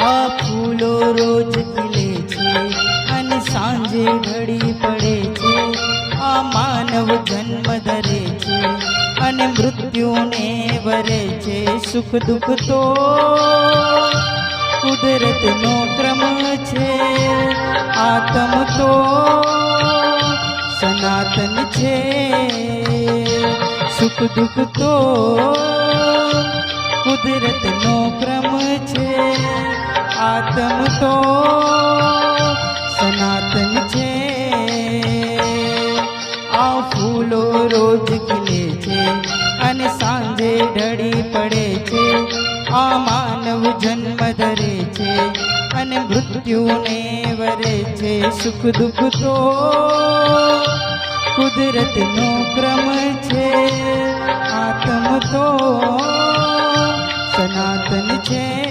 આ ફૂલો રોજ ખીલે છે અને સાંજે ઢળી પડે છે. આ માનવ જન્મ ધરે છે અને મૃત્યુને વરે છે. સુખ દુઃખ તો કુદરતનો ક્રમ છે. આત્મ તો સનાતન છે. સુખ દુઃખ તો કુદરતનો ક્રમ છે. આત્મ તો સનાતન છે. આ ફૂલો રોજ ખીલે છે અને સાંજે ઢળી પડે છે. આ માનવ જન્મ ધરે છે અને મૃત્યુને વરે છે. સુખ દુઃખ તો કુદરતનો ક્રમ છે. આત્મ તો સનાતન છે.